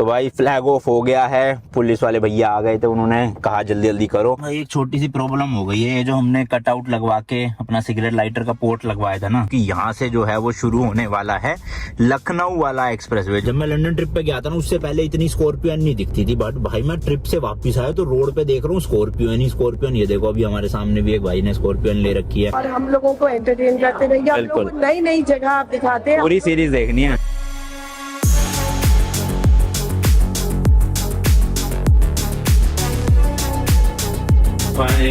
तो भाई flag of हो गया है, पुलिस वाले भैया आ गए थे, उन्होंने कहा जल्दी जल्दी करो। भाई एक छोटी सी प्रॉब्लम हो गई है, ये जो हमने कटआउट लगवा के अपना सिगरेट लाइटर का पोर्ट लगवाया था ना, कि यहाँ से जो है वो शुरू होने वाला है लखनऊ वाला एक्सप्रेसवे। जब मैं लंदन ट्रिप पे गया था ना, उससे पहले इतनी स्कॉर्पियन नहीं दिखती थी, बट भाई मैं ट्रिप से वापस आया तो रोड पे देख रहा हूँ स्कॉर्पियन ही स्कॉर्पियन। ये देखो अभी हमारे सामने भी एक भाई ने स्कॉर्पियन ले रखी है। और हम लोगों को एंटरटेन करते रहिए, हम लोगों को नई नई जगह आप दिखाते हैं। पूरी सीरीज देखनी है।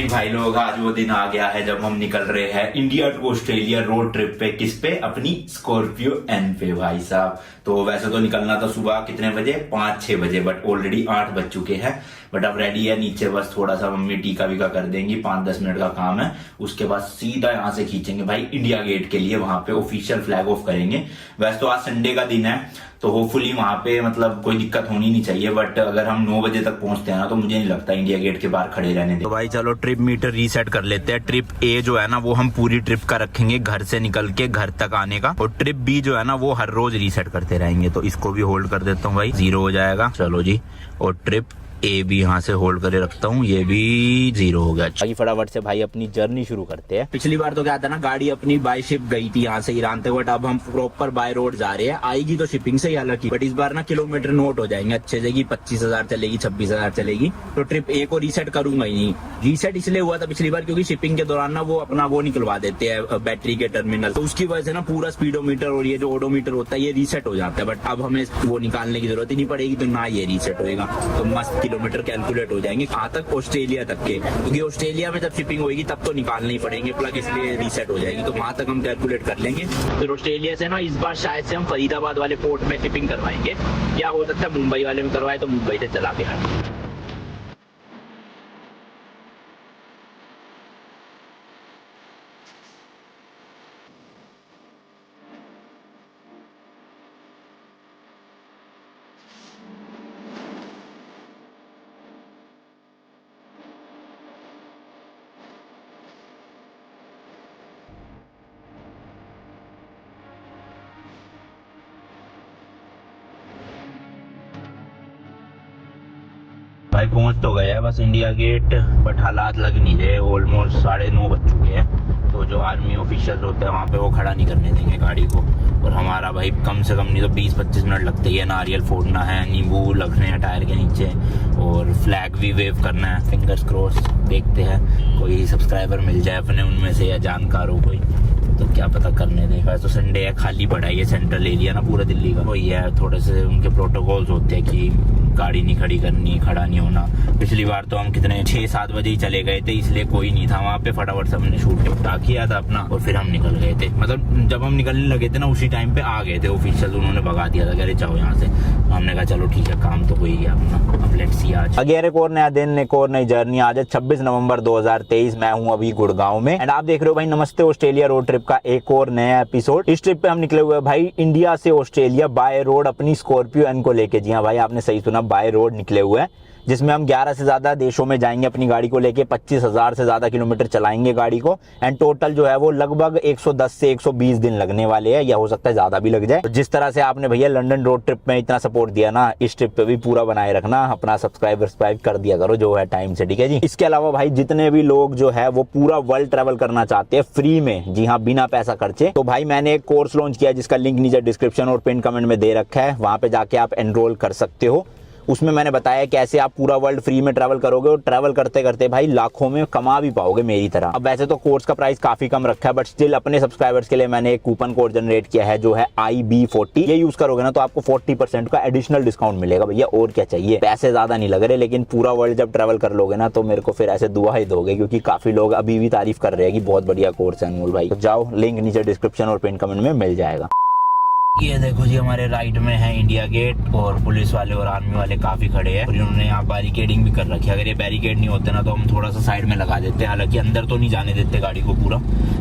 भाई लोग, आज वो दिन आ गया है जब हम निकल रहे हैं India to Australia road trip पे। किस पे? अपनी स्कॉर्पियो एन पे भाई साहब। तो वैसे तो निकलना था सुबह कितने बजे, 5-6 बजे, बट ऑलरेडी 8 बज चुके हैं। बट अब रेडी है, नीचे बस थोड़ा सा मम्मी टीका वीका कर देंगी, 5-10 मिनट का काम है। उसके बाद सीधा यहाँ से खींचेंगे भाई इंडिया गेट के लिए, वहां पे ऑफिशियल फ्लैग ऑफ करेंगे। वैसे तो आज संडे का दिन है, तो होपफुली वहां पे मतलब कोई दिक्कत होनी नहीं चाहिए, बट अगर हम 9 बजे तक पहुंचते हैं ना, तो मुझे नहीं लगता इंडिया गेट के बाहर खड़े रहने दें। तो भाई चलो ट्रिप मीटर रीसेट कर लेते हैं। ट्रिप ए जो है ना, वो हम पूरी ट्रिप का रखेंगे, घर से निकल के घर तक आने का, और ट्रिप बी जो है ना, वो हर रोज रीसेट करते रहेंगे। तो इसको भी होल्ड कर देता हूँ भाई, 0 हो जाएगा। चलो जी, और ट्रिप ए भी यहाँ से होल्ड करे रखता हूँ, ये भी 0 हो गया। बाकी फटाफट से भाई अपनी जर्नी शुरू करते हैं। पिछली बार तो क्या था ना, गाड़ी अपनी बाय शिप गई थी यहाँ से ईरान तक, बट अब हम प्रॉपर बाय रोड जा रहे हैं। आएगी तो शिपिंग से ही हालांकि, बट इस बार ना किलोमीटर नोट हो जाएंगे अच्छे से, 25,000 चलेगी, 26,000 चलेगी। तो ट्रिप ए को रीसेट करूंगा ही नहीं। रीसेट इसलिए हुआ था पिछली बार क्योंकि शिपिंग के दौरान ना वो अपना वो निकलवा देते हैं बैटरी के टर्मिनल, तो उसकी वजह से ना पूरा स्पीडोमीटर और ये जो ओडोमीटर होता है ये रीसेट हो जाता है। बट अब हमें वो निकालने की जरूरत ही नहीं पड़ेगी, तो ना ये रीसेट होएगा, तो मस्त किलोमीटर कैलकुलेट हो जाएंगे। कहाँ तक? ऑस्ट्रेलिया तक के, क्योंकि ऑस्ट्रेलिया में जब शिपिंग होगी तब तो निकालने ही पड़ेंगे प्लग, इसलिए रीसेट हो जाएगी। तो वहां तक हम कैलकुलेट कर लेंगे। फिर ऑस्ट्रेलिया से ना इस बार शायद से हम फरीदाबाद वाले पोर्ट में शिपिंग करवाएंगे, या हो सकता है मुंबई वाले में करवाए, तो मुंबई से चला के आए। भाई पहुंच तो गया है बस इंडिया गेट, बट हालात लग नहीं रहे। ऑलमोस्ट 9:30 बज चुके हैं। तो जो आर्मी ऑफिशियल होते हैं वहाँ पे वो खड़ा नहीं करने देंगे गाड़ी को, और हमारा भाई कम से कम नहीं तो 20-25 मिनट लगते ही है। नारियल फोड़ना है, नींबू लगने हैं टायर के नीचे, और फ्लैग भी वेव करना है। फिंगर्स क्रॉस, देखते हैं कोई सब्सक्राइबर मिल जाए अपने उनमें से, या जानकार हो कोई, तो क्या पता करने देगा। तो संडे है, खाली पड़ा है ये सेंट्रल एरिया ना पूरा दिल्ली का। वही है, थोड़े से उनके प्रोटोकॉल्स होते हैं कि गाड़ी नहीं खड़ी करनी, खड़ा नहीं होना। पिछली बार तो हम कितने 6-7 बजे ही चले गए थे, इसलिए कोई नहीं था वहाँ पे। फटाफट से हमने शूट निपटा किया था अपना, और फिर हम निकल गए थे। मतलब जब हम निकलने लगे थे ना, उसी टाइम पे आ गए थे ऑफिशियल, उन्होंने भगा दिया था, कह रहे जाओ यहाँ से। हमने कहा चलो ठीक है, काम तो हो ही गया अपना। अब लेट्स सी आज अगेन एक और नया दिन, एक और नई जर्नी। आज है 26 नवंबर 2023। मैं हूँ अभी गुड़गांव में, एंड आप देख रहे हो भाई नमस्ते ऑस्ट्रेलिया रोड ट्रिप का एक और नया एपिसोड। इस ट्रिप पे हम निकले हुए भाई इंडिया से ऑस्ट्रेलिया बाय रोड अपनी स्कॉर्पियो एन को लेके। जी हाँ भाई, आपने सही सुना, बाय रोड निकले हुए हैं, जिसमें हम 11 से ज्यादा देशों में जाएंगे अपनी गाड़ी को लेके। 25,000 से ज्यादा किलोमीटर चलाएंगे गाड़ी को, एंड टोटल जो है वो लगभग 110 से 120 दिन लगने वाले हैं, या हो सकता है ज्यादा भी लग जाए। तो जिस तरह से आपने भैया लंदन रोड ट्रिप में इतना सपोर्ट दिया ना, इस ट्रिप पे भी पूरा बनाए रखना। अपना सब्सक्राइब कर दिया करो जो है टाइम से, ठीक है जी। इसके अलावा भाई जितने भी लोग जो है वो पूरा वर्ल्ड ट्रेवल करना चाहते हैं फ्री में, जी हाँ बिना पैसा खर्चे, तो भाई मैंने एक कोर्स लॉन्च किया जिसका लिंक नीचे डिस्क्रिप्शन और पिन कमेंट में दे रखा है। वहां पे जाके आप एनरोल कर सकते हो। उसमें मैंने बताया कैसे आप पूरा वर्ल्ड फ्री में ट्रैवल करोगे, और ट्रैवल करते करते भाई लाखों में कमा भी पाओगे मेरी तरह। अब वैसे तो कोर्स का प्राइस काफी कम रखा है, बट स्टिल अपने सब्सक्राइबर्स के लिए मैंने एक कूपन कोड जनरेट किया है जो है IB40। ये यूज करोगे ना तो आपको 40% का एडिशनल डिस्काउंट मिलेगा भैया, और क्या चाहिए। पैसे ज्यादा नहीं लग रहे, लेकिन पूरा वर्ल्ड जब ट्रैवल कर लोगे ना तो मेरे को फिर ऐसे दुआ ही दोगे, क्योंकि काफी लोग अभी भी तारीफ कर रहे हैं कि बहुत बढ़िया कोर्स है अनमोल भाई। तो जाओ, लिंक नीचे डिस्क्रिप्शन और पिन कमेंट में मिल जाएगा। ये देखो जी, हमारे राइट में है इंडिया गेट, और पुलिस वाले और आर्मी वाले काफी खड़े हैं, और इन्होंने यहाँ बैरिकेडिंग भी कर रखी है। अगर ये बैरिकेड नहीं होते ना तो हम थोड़ा सा साइड में लगा देते, हालांकि अंदर तो नहीं जाने देते गाड़ी को पूरा,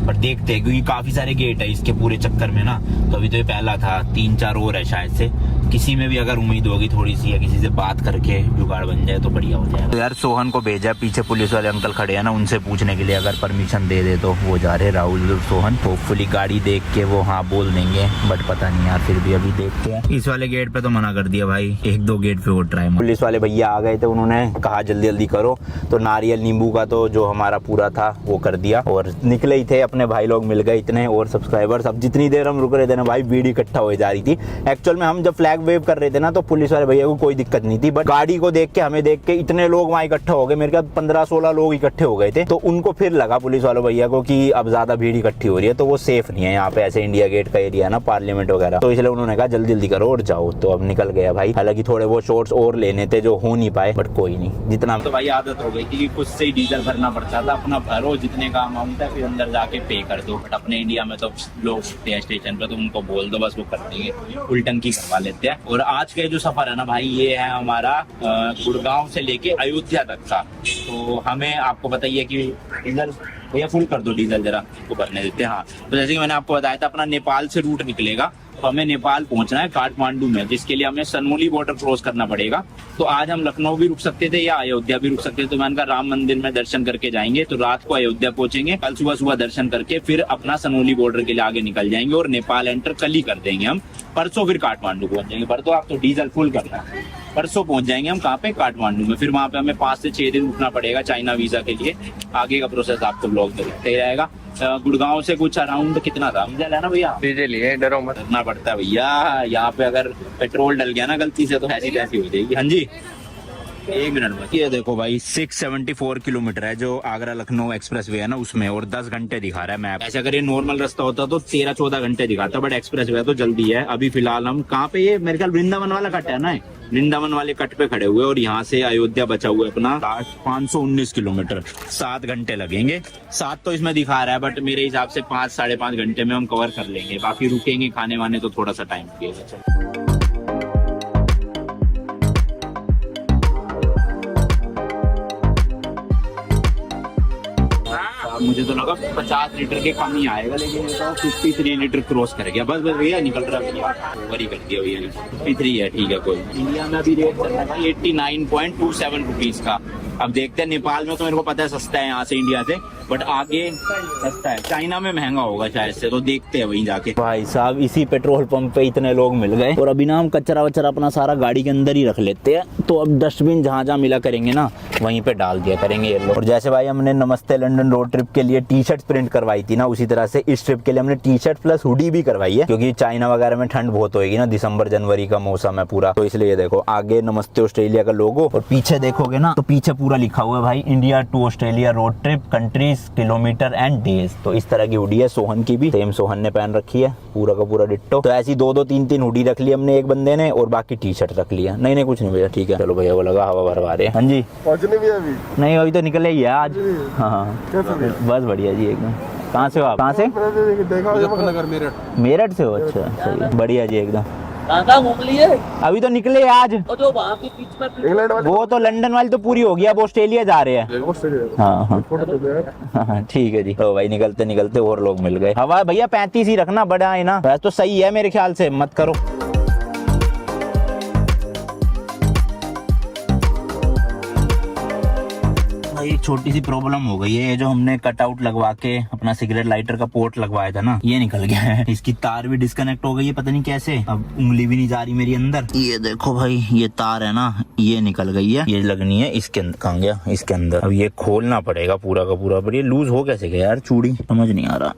पर देखते हैं क्योंकि काफी सारे गेट है इसके पूरे चक्कर में ना। तो अभी तो ये पहला था, 3-4 और है शायद से, किसी में भी अगर उम्मीद होगी थोड़ी सी या किसी से बात करके जुगाड़ बन जाए तो बढ़िया हो जाएगा। तो यार सोहन को भेजा, पीछे पुलिस वाले अंकल खड़े हैं ना, उनसे पूछने के लिए, अगर परमिशन दे दे तो वो जा रहे राहुल और सोहन। होपफुली गाड़ी देख के वो हाँ बोल देंगे, बट पता नहीं यार, फिर भी अभी देखते हैं। इस वाले गेट पे तो मना कर दिया भाई, 1-2 गेट पे और ट्राई। पुलिस वाले भैया आ गए थे, उन्होंने कहा जल्दी जल्दी करो, तो नारियल नींबू का तो जो हमारा पूरा था वो कर दिया और निकले ही थे। अपने भाई लोग मिल गए इतने और सब्सक्राइबर्स। अब जितनी देर हम रुक रहे थे ना भाई, भीड़ इकट्ठा हो जा रही थी। एक्चुअल में हम जब फ्लैग वेव कर रहे थे ना, तो पुलिस वाले भैया को कोई दिक्कत नहीं थी, बट गाड़ी को देख के, हमें देख के इतने लोग वहाँ इकट्ठा हो गए। मेरे ख्याल 15-16 लोग इकट्ठे हो गए थे, तो उनको फिर लगा पुलिस वालों भैया को कि अब ज्यादा भीड़ इकट्ठी हो रही है, तो वो सेफ नहीं है यहाँ पे, ऐसे इंडिया गेट का एरिया है ना, पार्लियामेंट वगैरह, तो इसलिए उन्होंने कहा जल्दी जल्दी करो और जाओ। तो अब निकल गया भाई। हालांकि थोड़े वो शॉट्स और लेने थे जो हो नहीं पाए, बट कोई नहीं, जितना तो भाई आदत हो गई थी, खुद से ही डीजल भरना पड़ता था। अपना भरो जितने का अमाउंट है, फिर अंदर जाके पे कर दो। बट अपने इंडिया में तो लोग स्टेशन पे, तो उनको बोल दो बस, वो कर देंगे, उल्टन की करवा लेते हैं। और आज का जो सफर है ना भाई, ये है हमारा गुड़गांव से लेके अयोध्या तक का। तो हमें, आपको बताइए कि डीजल भैया फुल कर दो, डीजल जरा को भरने देते हैं। हाँ, तो जैसे कि मैंने आपको बताया था, अपना नेपाल से रूट निकलेगा, तो हमें नेपाल पहुंचना है काठमांडू में, जिसके लिए हमें सनोली बॉर्डर क्रॉस करना पड़ेगा। तो आज हम लखनऊ भी रुक सकते थे या अयोध्या भी रुक सकते थे, तो मैंने कहा राम मंदिर में दर्शन करके जाएंगे, तो रात को अयोध्या पहुंचेंगे, कल सुबह सुबह दर्शन करके फिर अपना सनोली बॉर्डर के लिए आगे निकल जाएंगे और नेपाल एंटर कल ही कर देंगे हम। परसों फिर काठमांडू पहुंच जाएंगे। पर तो आप तो डीजल फुल करना है। परसों पहुंच जाएंगे हम, कहाँ पे, काठमांडू में। फिर वहाँ पे हमें 5 से 6 दिन रुकना पड़ेगा चाइना वीजा के लिए। आगे का प्रोसेस आपको ब्लॉग में दिखते रहेगा। गुड़गांव से कुछ अराउंड कितना था, डीजल है ना भैया? डीजल ही है, डरो मत। करना पड़ता है भैया, यहाँ पे अगर पेट्रोल डल गया ना गलती से, तो ऐसी तैसी हो जाएगी। हाँ जी, 1 मिनट में। ये देखो भाई, 674 किलोमीटर है जो आगरा लखनऊ एक्सप्रेस वे है ना, उसमें, और 10 घंटे दिखा रहा है मैप। ऐसे अगर ये नॉर्मल रास्ता होता तो 13-14 घंटे दिखाता, बट एक्सप्रेस वे तो जल्दी है। अभी फिलहाल हम कहाँ पे, ये मेरे ख्याल वृंदावन वाला कट है ना, वृंदावन वाले कट पे खड़े हुए, और यहाँ से अयोध्या बचा हुआ है अपना 519 किलोमीटर। 7 घंटे लगेंगे। 7 तो इसमें दिखा रहा है, बट मेरे हिसाब से 5-5.5 घंटे में हम कवर कर लेंगे। बाकी रुकेंगे खाने वाने तो थोड़ा सा टाइम लगेगा। मुझे तो लगा 50 लीटर के कम ही आएगा, लेकिन ये तो 53 लीटर क्रॉस कर गया। बस भैया निकल रहा है, ओवर ही कर दिया भैया ने। 53 है, ठीक है कोई। इंडिया में अभी रेट चल रहा है 89.27 रुपीज का। अब देखते हैं, नेपाल में तो मेरे को पता है सस्ता है यहाँ से, इंडिया से, बट आगे सस्ता है। चाइना में महंगा होगा शायद से, तो देखते हैं वहीं जाके। भाई साहब, इसी पेट्रोल पंप पे इतने लोग मिल गए, और अभी ना हम कचरा वचरा अपना सारा गाड़ी के अंदर ही रख लेते हैं। तो अब डस्टबिन जहाँ जहाँ मिला करेंगे ना, वहीं पे डाल दिया करेंगे ये लोग। और जैसे भाई हमने नमस्ते लंदन रोड ट्रिप के लिए टी-शर्ट प्रिंट करवाई थी ना, उसी तरह से इस ट्रिप के लिए हमने टी-शर्ट प्लस हुडी भी करवाई है, क्योंकि चाइना वगैरह में ठंड बहुत होगी ना, दिसंबर जनवरी का मौसम है पूरा, तो इसलिए देखो आगे नमस्ते ऑस्ट्रेलिया का लोगो, और पीछे देखोगे ना तो पीछे पूरा लिखा हुआ है भाई, India to Australia road trip, countries, kilometre and days. तो इस तरह की हुडी है। सोहन की भी सेम सोहन ने पहन रखी है, पूरा का पूरा डिट्टो। तो ऐसी 2-2 3-3 हुडी रख ली हमने एक बंदे ने, और बाकी टी-शर्ट रख लिया। नहीं कुछ नहीं भैया, ठीक है। चलो भैया, वो लगा हवा भरवा रहे हैं। हाँ जी, पहुंचने भी अभी नहीं, अभी तो निकले ही है आज। हाँ, बस बढ़िया जी एकदम। कहाँ से हो आप? कहाँ से? मुजफ्फरनगर, मेरठ से हो? अच्छा, सही है, बढ़िया जी एकदम। घूम लिए अभी तो निकले आज। जो वहाँ के बीच में इंग्लैंड वाले, वो तो लंदन वाली तो पूरी हो गई, अब ऑस्ट्रेलिया जा रहे हैं। हाँ, ठीक है जी। तो भाई निकलते निकलते और लोग मिल गए। हवा भैया 35 ही रखना, बड़ा है ना, तो सही है मेरे ख्याल से, मत करो। एक छोटी सी प्रॉब्लम हो गई है, जो हमने कटआउट लगवा के अपना सिगरेट लाइटर का पोर्ट लगवाया था ना, ये निकल गया है। इसकी तार भी डिस्कनेक्ट हो गई है, पता नहीं कैसे। अब उंगली भी नहीं जा रही मेरी अंदर। ये देखो भाई, ये तार है ना, ये निकल गई है, ये लगनी है इसके अंदर। कहाँ गया? इसके अंदर। अब ये खोलना पड़ेगा पूरा का पूरा, पर ये लूज हो कैसे गया यार, चूड़ी समझ नहीं आ रहा।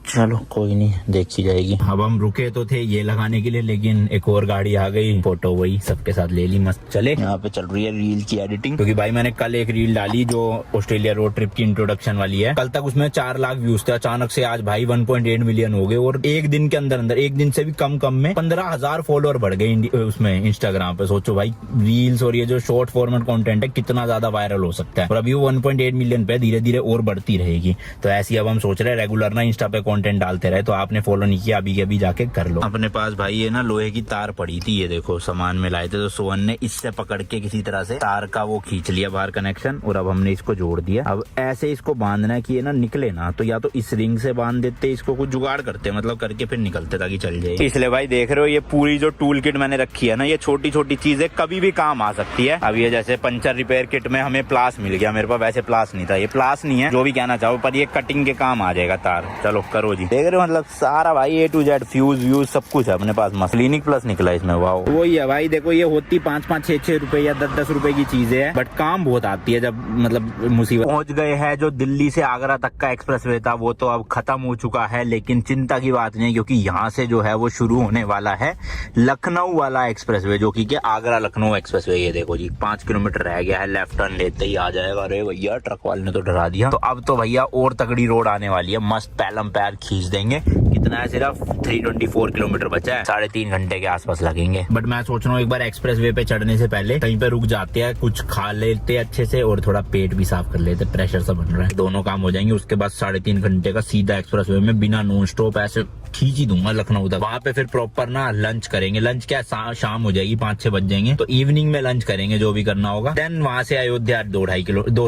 चलो कोई नहीं, देखी जाएगी। अब हम रुके तो थे ये लगाने के लिए, लेकिन एक और गाड़ी आ गई, फोटो वही सबके साथ ले ली, मस्त चले। यहाँ पे चल रही है रील की एडिटिंग, क्योंकि भाई मैंने कल एक रील डाली जो ऑस्ट्रेलिया रोड ट्रिप की इंट्रोडक्शन वाली है। कल तक उसमें 4 लाख व्यूज थे, अचानक से आज भाई 1.8 मिलियन हो गए, और एक दिन के अंदर एक दिन से भी कम में 15,000 फॉलोअर बढ़ गए उसमें, इंस्टाग्राम पे। सोचो भाई, रील्स और ये जो शॉर्ट फॉर्मेट कंटेंट है कितना ज्यादा वायरल हो सकता है। और अभी वो 1.8 मिलियन पे धीरे धीरे और बढ़ती रहेगी। तो ऐसी अब हम सोच रहे हैं रेगुलर ना इंस्टा पे कंटेंट कंटेंट डालते रहे, तो आपने फॉलो नहीं किया अभी के अभी जाके कर लो। अपने पास भाई ये ना लोहे की तार पड़ी थी, ये देखो सामान में लाए थे, तो सोहन ने इससे पकड़ के किसी तरह से तार का वो खींच लिया बाहर कनेक्शन, और अब हमने इसको जोड़ दिया। अब ऐसे इसको बांधना है कि ये ना निकले ना, तो या तो इस रिंग से बांध देते, इसको कुछ जुगाड़ करते मतलब करके फिर निकलते ताकि चल जाए। इसलिए भाई देख रहे हो ये पूरी जो टूल किट मैंने रखी है ना, ये छोटी छोटी चीजें कभी भी काम आ सकती है। अब ये जैसे पंचर रिपेयर किट में हमें प्लास मिल गया, मेरे पास वैसे प्लास नहीं था, ये प्लास नहीं है जो भी कहना चाहो, पर ये कटिंग के काम आ जाएगा तार। चलो करो जी, देख रहे हो मतलब सारा भाई A to Z fuse views सब कुछ है अपने पास। क्लिनिक प्लस निकला इसमें, वाओ। वही है भाई, देखो ये होती 5-5, 6-6 रुपए या 10-10 रुपए की चीजें है, बट काम बहुत आती है जब मतलब मुसीबत। पहुंच गए हैं जो दिल्ली से आगरा तक का एक्सप्रेसवे था, वो तो अब खत्म हो चुका है, लेकिन चिंता की बात नहीं है क्योंकि यहाँ से जो है वो शुरू होने वाला है लखनऊ वाला एक्सप्रेसवे, जो कि आगरा लखनऊ एक्सप्रेसवे। ये देखो जी 5 किलोमीटर रह गया है, लेफ्ट टर्न लेते ही आ जाएगा। अरे भैया ट्रक वाले ने तो डरा दिया। तो अब तो भैया और तगड़ी रोड आने वाली है, मस्त पैलम पैर खींच देंगे। कितना है, सिर्फ 324 किलोमीटर बचा है, 3.5 घंटे के आसपास लगेंगे। बट मैं सोच रहा हूँ एक बार एक्सप्रेसवे पे चढ़ने से पहले कहीं पे रुक जाते हैं, कुछ खा लेते अच्छे से और थोड़ा पेट भी साफ कर लेते, प्रेशर सा बन रहा है, दोनों काम हो जाएंगे। उसके बाद 3.5 घंटे का सीधा एक्सप्रेसवे में बिना नॉन स्टॉप ऐसे खींच ही दूंगा लखनऊ तक। वहां पे फिर प्रॉपर ना लंच करेंगे। लंच क्या शाम हो जाएगी, 5-6 बज जाएंगे, तो इवनिंग में लंच करेंगे जो भी करना होगा। देन वहां से अयोध्या 2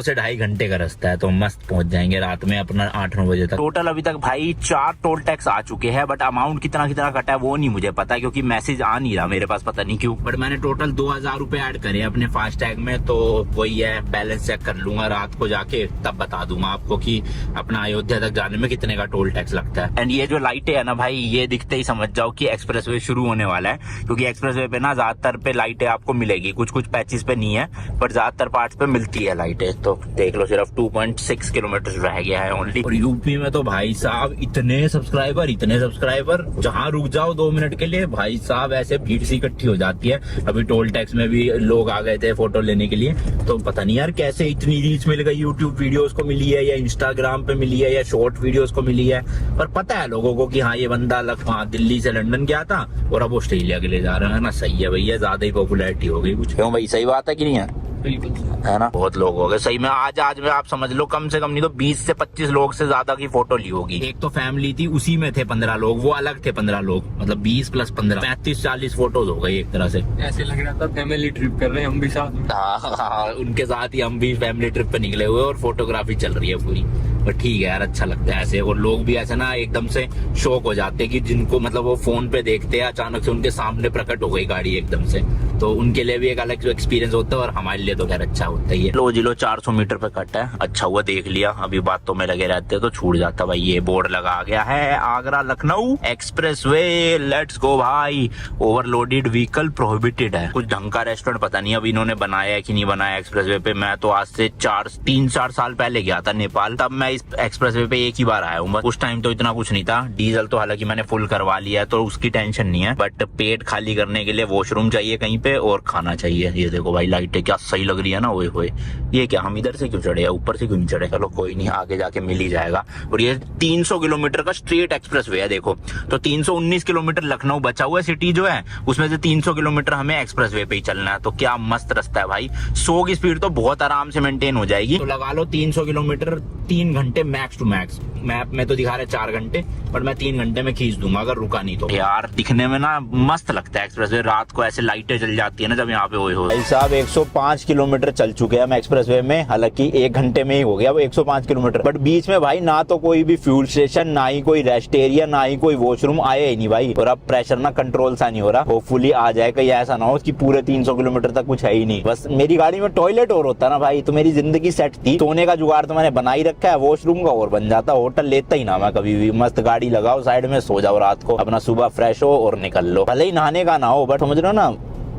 से 2.5 घंटे का रास्ता है, तो मस्त पहुंच जाएंगे रात में अपना 8-9 बजे तक। टोटल अभी तक भाई 4 टोल टैक्स आ चुके हैं, बट अमाउंट कितना कितना कटा है वो नहीं मुझे पता, क्योंकि मैसेज आ नहीं रहा मेरे पास, पता नहीं क्यों। बट मैंने टोटल 2000 रुपए ऐड करे अपने फास्टैग में, तो वही है, बैलेंस चेक कर लूंगा रात को जाके, तब बता दूंगा आपको कि अपना अयोध्या तक जाने में कितने का टोल टैक्स लगता है। एंड ये जो लाइटें है ना भाई, ये दिखते ही समझ जाओ कि एक्सप्रेसवे शुरू होने वाला है, क्योंकि एक्सप्रेसवे पे ना ज्यादातर पे लाइटें आपको मिलेगी, कुछ कुछ पैचेस पे नहीं है, पर ज्यादातर पार्ट्स पे मिलती है लाइटें। तो देख लो सिर्फ 2.6 किलोमीटर रह गया है ओनली। और यूपी में तो भाई साहब इतने सब्सक्राइबर, जहाँ रुक जाओ 2 मिनट के लिए भाई साहब ऐसे भीड़ सी इकट्ठी हो जाती है। अभी टोल टैक्स में भी लोग आ गए थे फोटो लेने के लिए, तो पता नहीं यार कैसे इतनी रीच मिल गई, यूट्यूब वीडियोस को मिली है या इंस्टाग्राम पे मिली है या शॉर्ट वीडियोस को मिली है, पर पता है लोगों को कि हाँ ये बंदा दिल्ली से लंदन गया था और अब ऑस्ट्रेलिया के लिए जा रहा है ना। सही है भैया, ज्यादा ही पॉपुलैरिटी हो गई कुछ। क्यों भाई, सही बात है कि नहीं है? बिल्कुल है ना, बहुत लोग हो गए सही में। आज में आप समझ लो कम से कम नहीं तो 20 से 25 लोग से ज्यादा की फोटो ली होगी। एक तो फैमिली थी, उसी में थे 15 लोग, वो अलग थे 15 लोग, मतलब 20 + 15 35-40 फोटोज हो गई एक तरह से। ऐसे लग रहा था फैमिली ट्रिप कर रहे हैं हम भी साथ में। हाँ, उनके साथ ही हम भी फैमिली ट्रिप पे निकले हुए और फोटोग्राफी चल रही है पूरी। पर ठीक है यार, अच्छा लगता है ऐसे। और लोग भी ऐसे ना एकदम से शौक हो जाते हैं कि जिनको मतलब वो फोन पे देखते हैं, अचानक से उनके सामने प्रकट हो गई गाड़ी एकदम से, तो उनके लिए भी एक अलग एक्सपीरियंस होता है और हमारे लिए तो खैर अच्छा होता ही है। लो जी लो, 400 मीटर पे कट है, अच्छा हुआ देख लिया, अभी बातों में लगे रहते तो छूट जाता भाई। ये बोर्ड लगा आ गया है, Agra Lucknow expressway, let's go भाई। ओवरलोडेड व्हीकल प्रोहिबिटेड है। कुछ ढंग का रेस्टोरेंट पता नहीं अब इन्होंने बनाया है कि नहीं बनाया एक्सप्रेसवे पे। मैं तो आज से 3-4 साल पहले गया था नेपाल, तब मैं इस एक्सप्रेसवे पे एक ही बार आया हूँ, उस टाइम तो इतना कुछ नहीं था। डीजल तो हालांकि मैंने फुल करवा लिया है तो उसकी टेंशन नहीं है, बट पेट खाली करने के लिए वॉशरूम चाहिए कहीं पे और खाना चाहिए। ये देखो भाई लाइटें क्या सही लग रही है ना, ओए होए। ये क्या, हम इधर से क्यों चढ़े, ऊपर से क्यों नहीं चढ़े? चलो कोई नहीं, आगे जाके मिल ही जाएगा। और ये 300 किलोमीटर का स्ट्रेट एक्सप्रेसवे है देखो, तो 319 किलोमीटर लखनऊ बचा हुआ है सिटी जो है, उसमें से 300 किलोमीटर हमें एक्सप्रेसवे पे ही चलना है। तो क्या मस्त रास्ता है भाई, 100 की स्पीड तो बहुत आराम से मेंटेन हो जाएगी। तो लगा लो 300 किलोमीटर 3 घंटे मैक्स टू मैक्स। मैप में तो दिखा रहे 4 घंटे, पर मैं 3 घंटे में खींच दूंगा अगर रुका नहीं तो। यार दिखने में ना मस्त लगता है एक्सप्रेसवे, रात को ऐसे लाइटें जल जाती है ना जब यहाँ पे हो। भाई साहब 105 किलोमीटर चल चुके हैं हम एक्सप्रेसवे में, हालांकि 1 घंटे में ही हो गया वो 105 किलोमीटर, बट बीच में भाई ना तो कोई भी फ्यूल स्टेशन, ना ही कोई रेस्ट एरिया, ना ही कोई वॉशरूम आया ही नहीं भाई। और अब प्रेशर ना कंट्रोल सा नहीं हो रहा, होपफुली आ जाए, कहीं ऐसा ना हो कि पूरे 300 किलोमीटर तक कुछ है ही नहीं। बस मेरी गाड़ी में टॉयलेट और होता ना भाई तो मेरी जिंदगी सेट थी। सोने का जुगाड़ तो मैंने बना ही रखा है, वॉशरूम का और बन जाता। होटल लेता ही ना मैं कभी भी, मस्त गाड़ी लगाओ साइड में, सो जाओ रात को, अपना सुबह फ्रेश हो और निकल लो। भले ही नहाने का ना हो, बट समझ रहे हो ना,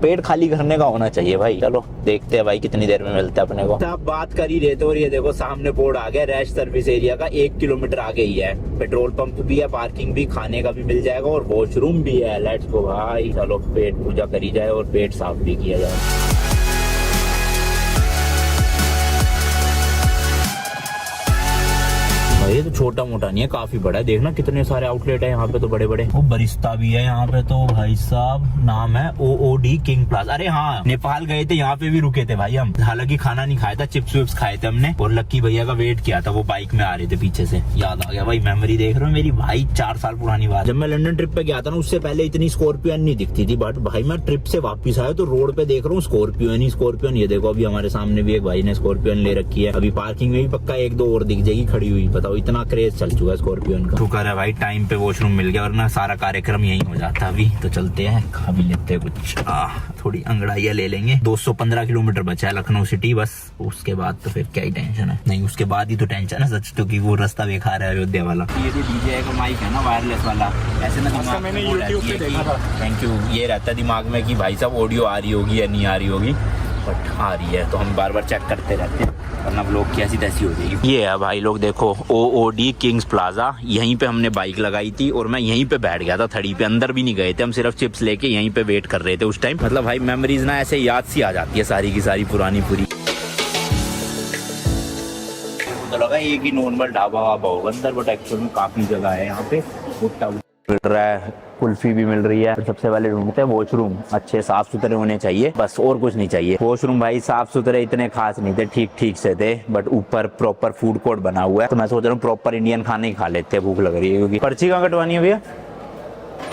पेट खाली करने का होना चाहिए भाई। चलो देखते हैं भाई कितनी देर में मिलता है अपने को। आप बात कर ही रहे थे और ये देखो सामने बोर्ड आ गया, रैश सर्विस एरिया का 1 किलोमीटर आगे ही है। पेट्रोल पंप भी है, पार्किंग भी, खाने का भी मिल जाएगा और वॉशरूम भी है। लेट्स गो भाई, चलो पेट पूजा करी जाए और पेट साफ भी किया जाए। ये तो छोटा मोटा नहीं है, काफी बड़ा है। देखना कितने सारे आउटलेट है यहाँ पे तो बड़े बड़े। वो बरिस्ता भी है यहाँ पे तो भाई साहब, नाम है OOD किंग प्लाजा। अरे हाँ, नेपाल गए थे, यहाँ पे भी रुके थे भाई हम। हालांकि खाना नहीं खाया था, चिप्स विप्स खाए थे हमने, और लक्की भैया का वेट किया था, वो बाइक में आ रहे थे पीछे से। याद आ गया भाई, मेमोरी देख रहे हो मेरी भाई, 4 साल पुरानी बात। जब मैं लंदन ट्रिप पे गया था ना, उससे पहले इतनी स्कॉर्पियन नहीं दिखती थी, बट भाई मैं ट्रिप से वापस आया तो रोड पे देख रहा हूँ स्कॉर्पियन ही स्कॉर्पियन। ये देखो अभी हमारे सामने भी एक भाई ने स्कॉर्पियन ले रखी है। अभी पार्किंग में भी पक्का 1-2 और दिख जाएगी खड़ी हुई। बताओ, इतना क्रेज चल चुका है स्कॉर्पियन का। शुक्र है भाई टाइम पे वॉशरूम मिल गया, वरना सारा कार्यक्रम यही हो जाता। अभी तो चलते हैं, खा भी लेते हैं कुछ, थोड़ी अंगड़ाइयाँ ले लेंगे। 215 किलोमीटर बचा है लखनऊ सिटी, बस उसके बाद तो फिर क्या ही टेंशन है। नहीं, उसके बाद ही तो टेंशन है सच तो, कि वो रास्ता बेकार है अयोध्या वाला। ये जो डीजे का माइक है ना, वायरलेस वाला, ऐसे ना दिमाग मैंने में YouTube पे देखा था। थैंक यू, ये रहता है दिमाग में कि भाई साहब ऑडियो आ रही होगी या नहीं आ रही होगी, बट आ रही है तो हम बार बार चेक करते रहते हैं, वरना व्लॉग की ऐसी तैसी हो जाएगी। ये है भाई लोग देखो, OOD किंग्स प्लाजा। यहीं पे हमने बाइक लगाई थी और मैं यहीं पे बैठ गया था थड़ी पे, अंदर भी नहीं गए थे हम, सिर्फ चिप्स लेके यहीं पे वेट कर रहे थे उस टाइम। मतलब भाई मेमोरीज ना ऐसे याद सी आ जाती है सारी की सारी, पुरानी पूरी। तो लगा एक ही नॉर्मल ढाबा वाबा होगा अंदर, बट एक्चुअल में काफी जगह है यहाँ पे। भुट्टा मिल रहा है, कुल्फी भी मिल रही है। सबसे पहले ढूंढते हैं वॉशरूम, अच्छे साफ सुथरे होने चाहिए, बस और कुछ नहीं चाहिए। वॉशरूम भाई साफ सुथरे इतने खास नहीं थे, ठीक ठीक से थे, बट ऊपर प्रॉपर फूड कोर्ट बना हुआ है, तो मैं सोच रहा हूँ प्रॉपर इंडियन खाने ही खा लेते हैं, भूख लग रही है। क्योंकि पर्ची कहाँ कटवानी है भैया?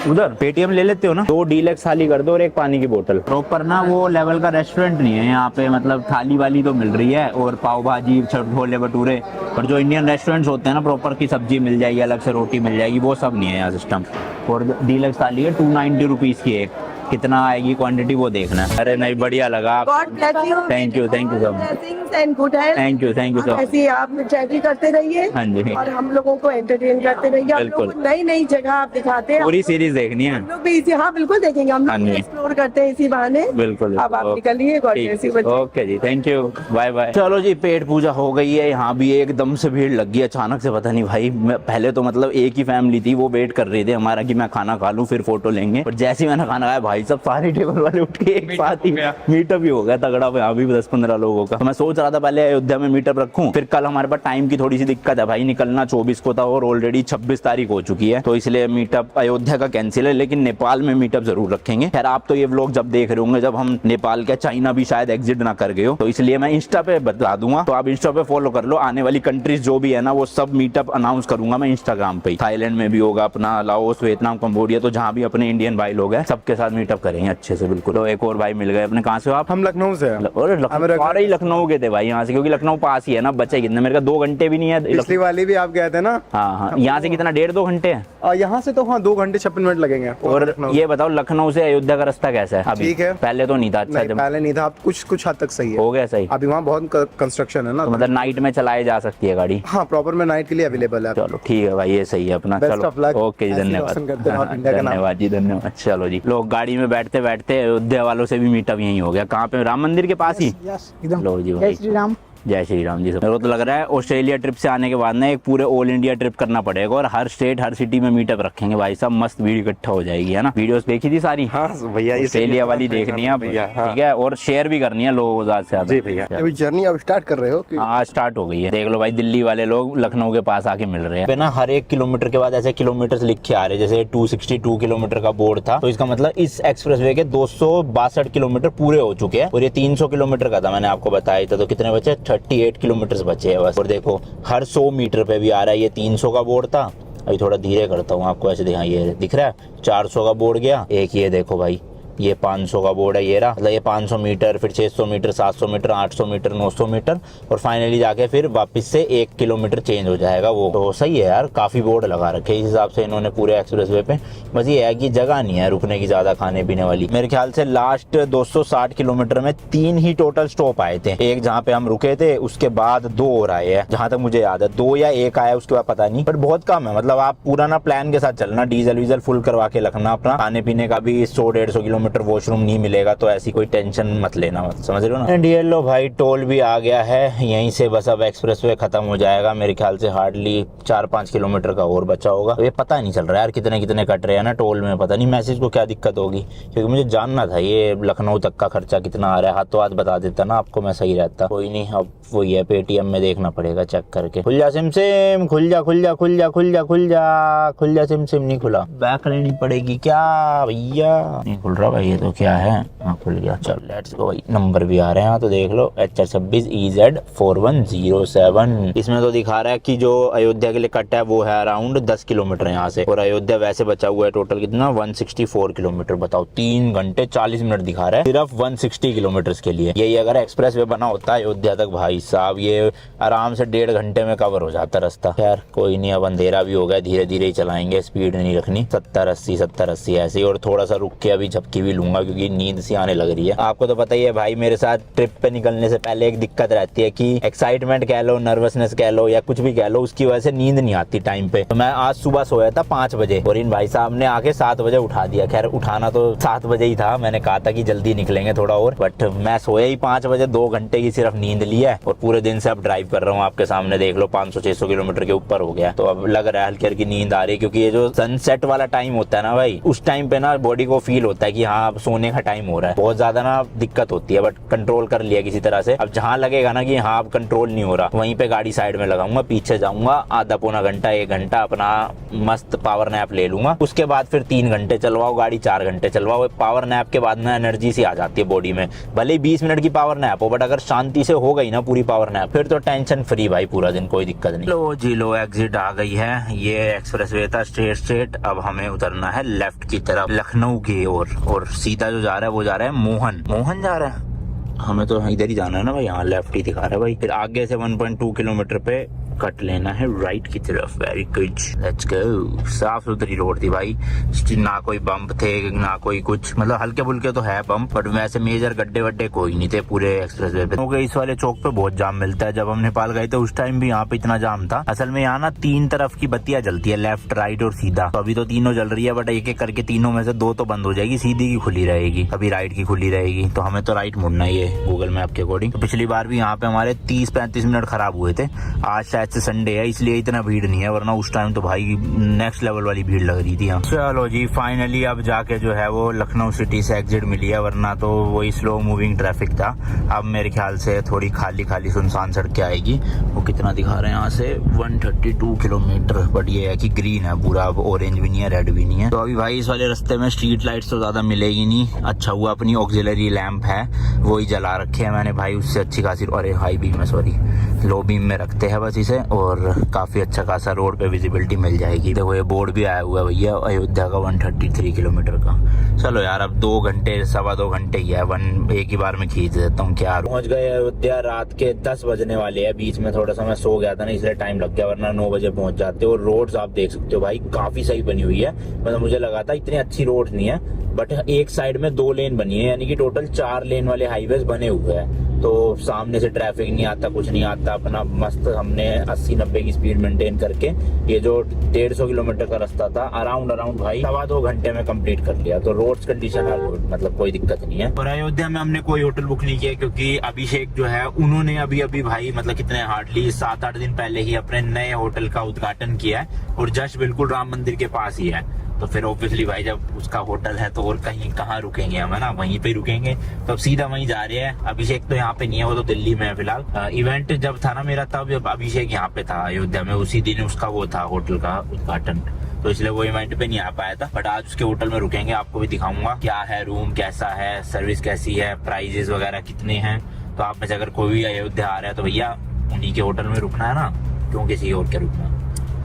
उधर पेटीएम ले लेते हो ना? 2 डीलक्स थाली कर दो और 1 पानी की बोतल। प्रॉपर ना वो लेवल का रेस्टोरेंट नहीं है यहाँ पे, मतलब थाली वाली तो मिल रही है और पाव भाजी, छोले भटूरे, पर जो इंडियन रेस्टोरेंट्स होते हैं ना, प्रॉपर की सब्जी मिल जाएगी, अलग से रोटी मिल जाएगी, वो सब नहीं है यहाँ सिस्टम। और डीलक्स थाली है 290 रुपीज की एक। कितना आएगी क्वांटिटी वो देखना है। अरे नहीं, बढ़िया लगा। God bless you. Thank you सब। Blessings and good health. Thank you सब। ऐसे ही आप ट्रैवल करते रहिए। हाँ जी। और हम लोगों को एंटरटेन करते रहिए। हम लोगों को नई नई जगह आप दिखाते हैं। पूरी सीरीज देखनी है हम लोग भी इसी, हाँ बिल्कुल देखेंगे, हम हाँ लोग जी। एक्सप्लोर करते हैं इसी बहाने। बिल्कुल। अब आप निकलिए, God bless you बच्चे। ओके जी, थैंक यू, बाय बाय। चलो जी, पेट पूजा हो गई है। यहाँ भी एकदम से भीड़ लग गई अचानक से, पता नहीं भाई। पहले तो मतलब एक ही फैमिली थी, वो वेट कर रहे थे हमारा कि मैं खाना खा लूं फिर फोटो लेंगे, पर जैसे ही मैंने खाना खाया भाई सब सारी टेबल वाले उठ के एक साथ ही मीटअप ही हो गया तगड़ा। यहाँ भी 10-15 लोगों का। तो मैं सोच रहा था पहले अयोध्या में मीटअप रखूं, फिर कल हमारे पास टाइम की थोड़ी सी दिक्कत है भाई, निकलना 24 को था और ऑलरेडी 26 तारीख हो चुकी है, तो इसलिए मीटअप अयोध्या का कैंसिल है, लेकिन नेपाल में मीटअप जरूर रखेंगे। खैर आप तो ये व्लॉग जब देख रहे होंगे, जब हम नेपाल क्या चाइना भी शायद एग्जिट ना कर गए हो, तो इसलिए मैं इंस्टा पे बता दूंगा, तो आप इंस्टा पे फॉलो कर लो। आने वाली कंट्रीज जो भी है ना, वो सब मीटअप अनाउंस करूंगा मैं इंस्टाग्राम पे। थाईलैंड में भी होगा अपना, लाओस, वियतनाम, कंबोडिया, तो जहाँ भी अपने इंडियन भाई लोग हैं सबके साथ मीटअप करेंगे अच्छे से। बिल्कुल। तो एक और भाई मिल गए अपने। कहाँ से हो आप? हम लखनऊ से हैं। और सारे ही लखनऊ के थे भाई यहाँ से, क्योंकि लखनऊ पास ही है ना। बचे कितने, मेरे का 2 घंटे भी नहीं है। पिछली वाली भी आप गए थे ना? हाँ, यहाँ से कितना, 1.5-2 घंटे है? यहाँ से तो हाँ 2 घंटे 56 मिनट लगेंगे। और ये बताओ लखनऊ से अयोध्या का रास्ता कैसा है अभी? ठीक है, पहले तो नहीं था। अच्छा, नहीं, पहले नहीं था, अब कुछ हद तक सही है, हो गया सही। अभी वहाँ बहुत कंस्ट्रक्शन है ना, तो मतलब नाइट में चलाई जा सकती है गाड़ी? हाँ, प्रॉपर में नाइट के लिए अवेलेबल है। चलो ठीक है भाई, ये सही है अपना। चलो ओके जी, धन्यवाद। धन्यवाद जी, धन्यवाद। चलो जी, लोग गाड़ी में बैठते बैठते अयोध्या वालों से भी मीटअप यहीं हो गया। कहाँ पे? राम मंदिर के पास ही। लो जी भाई, जय श्री राम जी। मेरे को तो लग रहा है ऑस्ट्रेलिया ट्रिप से आने के बाद ना एक पूरे ऑल इंडिया ट्रिप करना पड़ेगा, और हर स्टेट हर सिटी में मीटअप रखेंगे भाई साहब। मस्त भीड़ इकट्ठा हो जाएगी, है ना? वीडियोस देखी थी सारी? हाँ भैया, ऑस्ट्रेलिया वाली देखनी है भैया, ठीक है, और शेयर भी करनी है लोगों को ज्यादा से ज्यादा। जी भैया। अभी जर्नी अब स्टार्ट कर रहे हो? हाँ, स्टार्ट हो गई है। देख लो भाई, दिल्ली वाले लोग लखनऊ के पास आके मिल रहे हैं ना। हर एक किलोमीटर के बाद ऐसे किलोमीटर लिख के आ रहे हैं, जैसे 262 किलोमीटर का बोर्ड था, तो इसका मतलब इस एक्सप्रेसवे के 262 किलोमीटर पूरे हो चुके हैं, और ये 300 किलोमीटर का था, मैंने आपको बताया था। तो कितने बचे? 38 किलोमीटर बचे हैं बस। और देखो हर 100 मीटर पे भी आ रहा है। ये 300 का बोर्ड था, अभी थोड़ा धीरे करता हूँ आपको, ऐसे दिखा, ये दिख रहा है 400 का बोर्ड गया एक। ये देखो भाई, ये 500 का बोर्ड है, ये रहा। मतलब ये 500 मीटर, फिर 600 मीटर, 700 मीटर, 800 मीटर, 900 मीटर, और फाइनली जाके फिर वापस से 1 किलोमीटर चेंज हो जाएगा वो। तो सही है यार, काफी बोर्ड लगा रखे इस हिसाब से इन्होंने पूरे एक्सप्रेसवे पे। बस ये है कि जगह नहीं है रुकने की ज्यादा खाने पीने वाली। मेरे ख्याल से लास्ट 260 किलोमीटर में 3 ही टोटल स्टॉप आए थे। एक जहाँ पे हम रुके थे, उसके बाद 2 और आए हैं जहाँ तक मुझे याद है, 2 या 1 आया उसके बाद पता नहीं, बट बहुत कम है। मतलब आप पूरा ना प्लान के साथ चलना, डीजल वीजल फुल करवा के रखना अपना, खाने पीने का भी 100-150 किलोमीटर किलोमीटर वॉशरूम नहीं मिलेगा तो ऐसी कोई टेंशन मत लेना, मत, समझ रहे हो ना। एंड ये लो भाई टोल भी आ गया है, यहीं से बस अब एक्सप्रेसवे खत्म हो जाएगा मेरे ख्याल से, हार्डली 4-5 किलोमीटर का और बचा होगा। ये पता नहीं चल रहा यार कितने कितने कट रहे हैं ना टोल में, पता नहीं मैसेज को क्या दिक्कत होगी, क्योंकि मुझे जानना था ये लखनऊ तक का खर्चा कितना आ रहा है। हाथों हाथ बता देता ना आपको मैं, सही रहता। कोई नहीं, अब वही है, पेटीएम में देखना पड़ेगा चेक करके। खुल जा सिम सिम, खुल जा खुल जा खुल जा खुल जा खुल जा खुल जा सिम सिम। नहीं खुला, बैक लेनी पड़ेगी क्या भैया? नहीं खुल रहा भाई, ये तो क्या है? हाँ खुल गया, चल लेट्स गो भाई। नंबर भी आ रहे हैं तो देख लो, HR26EZ4107। इसमें तो दिखा रहा है कि जो अयोध्या के लिए कट है वो है अराउंड 10 किलोमीटर यहाँ से, और अयोध्या वैसे बचा हुआ है टोटल कितना 164 किलोमीटर। बताओ 3 घंटे 40 मिनट दिखा रहा है सिर्फ 160 किलोमीटर के लिए। यही अगर एक्सप्रेस वे बना होता है अयोध्या तक भाई साहब, ये आराम से 1.5 घंटे में कवर हो जाता रास्ता। खैर कोई नहीं, अब अंधेरा भी हो गया, धीरे धीरे ही चलाएंगे, स्पीड नहीं रखनी। 70-80 ऐसे ही, और थोड़ा सा रुक के अभी झपकी भी लूंगा क्योंकि नींद सी आने लग रही है। आपको तो पता ही है भाई, मेरे साथ ट्रिप पे निकलने से पहले एक दिक्कत रहती है कि एक्साइटमेंट कह लो, नर्वसनेस कह लो या कुछ भी कह लो, उसकी वजह से नींद नहीं आती टाइम पे। तो मैं आज सुबह सोया था 5 बजे और इन भाई साहब ने आके 7 बजे उठा दिया। खैर उठाना तो 7 बजे ही था, मैंने कहा था कि जल्दी निकलेंगे थोड़ा और, बट मैं सोया ही 5 बजे, 2 घंटे की सिर्फ नींद ली है और पूरे दिन से अब ड्राइव कर रहा हूँ। आपके सामने देख लो 500-600 किलोमीटर के ऊपर हो गया, तो अब लग रहा है हल्की हल्की नींद आ रही है, क्योंकि ये जो सनसेट वाला टाइम होता है ना भाई, उस टाइम पे ना बॉडी को फील होता है कि हाँ अब सोने का टाइम हो रहा है। बहुत ज्यादा ना दिक्कत होती है, बट कंट्रोल कर लिया किसी तरह से। अब जहाँ लगेगा ना कि हाँ अब कंट्रोल नहीं हो रहा, वहीं पे गाड़ी साइड में लगाऊंगा, पीछे जाऊंगा, आधा पौना घंटा 1 घंटा अपना मस्त पावर नैप ले लूंगा। उसके बाद फिर 3 घंटे चलवाओ गाड़ी, 4 घंटे चलवाओ। पावर नैप के बाद ना एनर्जी सी आ जाती है बॉडी में, भले ही 20 मिनट की पावर नैप हो, बट अगर शांति से हो गई ना पूरी पावर नैप, फिर तो टेंशन फ्री भाई पूरा दिन, कोई दिक्कत नहीं। लो जी लो, एग्जिट आ गई है, ये एक्सप्रेसवे था स्ट्रेट। अब हमें उतरना है लेफ्ट की तरफ लखनऊ की ओर, और सीधा जो जा रहा है वो जा रहा है मोहन जा रहा है। हमें तो इधर ही जाना है ना भाई, यहाँ लेफ्ट ही दिखा रहा है भाई। फिर आगे से 1.2 किलोमीटर पे कट लेना है राइट की तरफ। Very good, let's go. साफ सुथरी रोड थी भाई, ना कोई बम्प थे ना कोई कुछ, मतलब हल्के फुल्के तो है बम्प, बट वैसे मेजर गड्ढे वड्ढे कोई नहीं थे पूरे एक्सप्रेसवे पे। क्योंकि इस वाले चौक पे बहुत जाम मिलता है। जब हम नेपाल गए थे उस टाइम भी यहाँ पे इतना जाम था। असल में यहाँ ना 3 तरफ की बत्तियां जलती है, लेफ्ट राइट और सीधा। तो अभी तो तीनों जल रही है, बट एक एक करके तीनों में से 2 तो बंद हो जाएगी, सीधी की खुली रहेगी, कभी राइट की खुली रहेगी। तो हमें तो राइट मुड़ना ही है गूगल मैप के अकॉर्डिंग। तो पिछली बार भी यहाँ पे हमारे 30-35 मिनट खराब हुए थे। आज शायद से संडे है इसलिए इतना भीड़ नहीं है, वरना उस टाइम तो भाई नेक्स्ट लेवल वाली भीड़ लग रही थी यहाँ। चलो जी फाइनली अब जाके जो है वो लखनऊ सिटी से एग्जिट मिली है, वरना तो वही स्लो मूविंग ट्रैफिक था। अब मेरे ख्याल से थोड़ी खाली खाली सुनसान सड़कें आएगी। वो कितना दिखा रहे हैं यहाँ से 132 किलोमीटर, बट ये है कि ग्रीन है पूरा, अब ऑरेंज भी नहीं है रेड भी नहीं है। तो अभी भाई इस वाले रास्ते में स्ट्रीट लाइट्स तो ज्यादा मिलेगी नहीं। अच्छा हुआ अपनी ऑक्सिलरी लैंप है वही जला रखे हैं मैंने भाई, उससे अच्छी खासी, अरे हाई बीम में सॉरी लो बीम में रखते हैं बस इसे, और काफी अच्छा खासा रोड पे विजिबिलिटी मिल जाएगी। देखो ये बोर्ड भी आया हुआ है भैया, अयोध्या का 133 किलोमीटर का। चलो यार अब 2 घंटे 2.25 घंटे ही है, एक ही बार में खींच देता हूँ। क्या पहुंच गए अयोध्या, रात के 10 बजने वाले हैं। बीच में थोड़ा सा मैं सो गया था ना, इसलिए टाइम लग गया, वरना 9 बजे पहुंच जाते। और रोड्स आप देख सकते हो भाई काफी सही बनी हुई है, मतलब मुझे लगा था इतनी अच्छी रोड नहीं है, बट एक साइड में 2 लेन बनी है, यानी कि टोटल 4 लेन वाले हाईवेज बने हुए हैं। तो सामने से ट्रैफिक नहीं आता, कुछ नहीं आता, अपना मस्त हमने 80-90 की स्पीड मेंटेन करके ये जो 150 किलोमीटर का रास्ता था अराउंड भाई 2.25 घंटे में कंप्लीट कर लिया। तो रोड्स कंडीशन है मतलब कोई दिक्कत नहीं है। और अयोध्या में हमने कोई होटल बुक नहीं किया, क्योंकि अभिषेक जो है उन्होंने अभी भाई मतलब कितने हार्डली 7-8 दिन पहले ही अपने नए होटल का उद्घाटन किया है, और जस्ट बिल्कुल राम मंदिर के पास ही है। तो फिर ऑब्वियसली भाई जब उसका होटल है तो और कहीं कहाँ रुकेंगे हम, है ना, वहीं पे रुकेंगे। तो अब सीधा वहीं जा रहे हैं। अभिषेक तो यहाँ पे नहीं है, वो तो दिल्ली में है फिलहाल। इवेंट जब था ना मेरा तब अभिषेक यहाँ पे था अयोध्या में, उसी दिन उसका वो था होटल का उद्घाटन, तो इसलिए वो इवेंट पे नहीं आ पाया था। बट आज उसके होटल में रुकेंगे, आपको भी दिखाऊंगा क्या है, रूम कैसा है, सर्विस कैसी है, प्राइजेस वगैरह कितने हैं। तो आप में से अगर कोई भी अयोध्या आ रहा है तो भैया उन्हीं के होटल में रुकना है ना, क्यों किसी और के रुकना।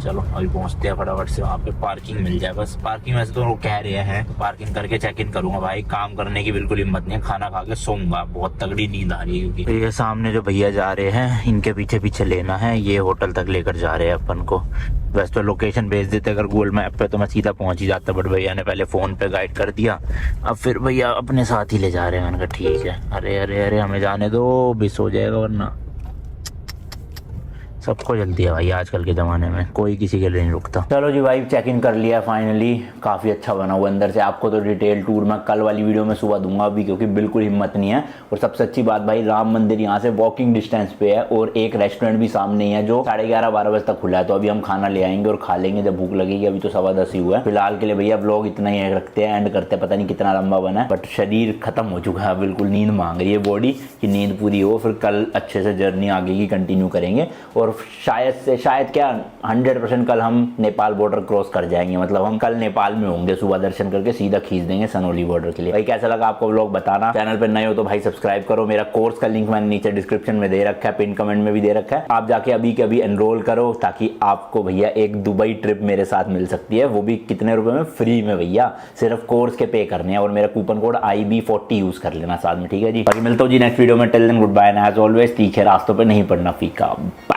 चलो अभी पहुंचते हैं फटाफट से, वहाँ पे पार्किंग मिल जाए बस। पार्किंग वैसे तो वो कह रहे हैं, तो पार्किंग करके चेक इन करूंगा भाई। काम करने की बिल्कुल हिम्मत नहीं है, खाना खा के सोऊंगा, बहुत तगड़ी नींद आ रही है। क्योंकि ये सामने जो भैया जा रहे हैं इनके पीछे पीछे लेना है, ये होटल तक लेकर जा रहे हैं अपन को। वैसे तो लोकेशन भेज देते अगर गूगल मैप पे तो मैं सीधा पहुंच ही जाता, बट भैया ने पहले फोन पे गाइड कर दिया, अब फिर भैया अपने साथ ही ले जा रहे हैं। मैंने कहा ठीक है। अरे अरे अरे हमें जाने दो, मिस हो जाएगा वरना। सबको जल्दी है भाई आजकल के ज़माने में, कोई किसी के लिए नहीं रुकता। चलो जी भाई, चेक इन कर लिया फाइनली, काफ़ी अच्छा बना हुआ अंदर से। आपको तो डिटेल टूर मैं कल वाली वीडियो में सुबह दूंगा अभी, क्योंकि बिल्कुल हिम्मत नहीं है। और सबसे अच्छी बात भाई, राम मंदिर यहाँ से वॉकिंग डिस्टेंस पे है और एक रेस्टोरेंट भी सामने ही है जो 11:30-12 बजे तक खुला है। तो अभी हम खाना ले आएंगे और खा लेंगे जब भूख लगेगी। अभी तो 10:15 ही हुआ है। फिलहाल के लिए भैया ब्लॉग इतना ही रखते हैं, एंड करते हैं। पता नहीं कितना लंबा बना है, बट शरीर खत्म हो चुका है, बिल्कुल नींद मांग रही है बॉडी कि नींद पूरी हो, फिर कल अच्छे से जर्नी आगे की कंटिन्यू करेंगे। और शायद क्या 100% कल हम नेपाल बॉर्डर क्रॉस कर जाएंगे। मतलब हम कल नेपाल में होंगे, सुबह दर्शन करके सीधा खींच देंगे सनोली बॉर्डर के लिए। भाई कैसा लगा आपको व्लॉग बताना। चैनल पर नए हो तो भाई सब्सक्राइब करो। मेरा कोर्स का लिंक मैंने नीचे डिस्क्रिप्शन में दे रखा है, पिन कमेंट में भी दे रखा है। आप जाके अभी के अभी एनरोल करो, ताकि आपको भैया एक दुबई ट्रिप मेरे साथ मिल सकती है। वो भी कितने रुपए में? फ्री में भैया, सिर्फ कोर्स के पे करने हैं। और मेरा कूपन कोड IB40 यूज कर लेना साथ में, ठीक है जी। बाकी मिलता हूँ जी नेक्स्ट वीडियो में। Till then good bye and as always, तीखे रास्तों पर नहीं पड़ना फीका। बाय।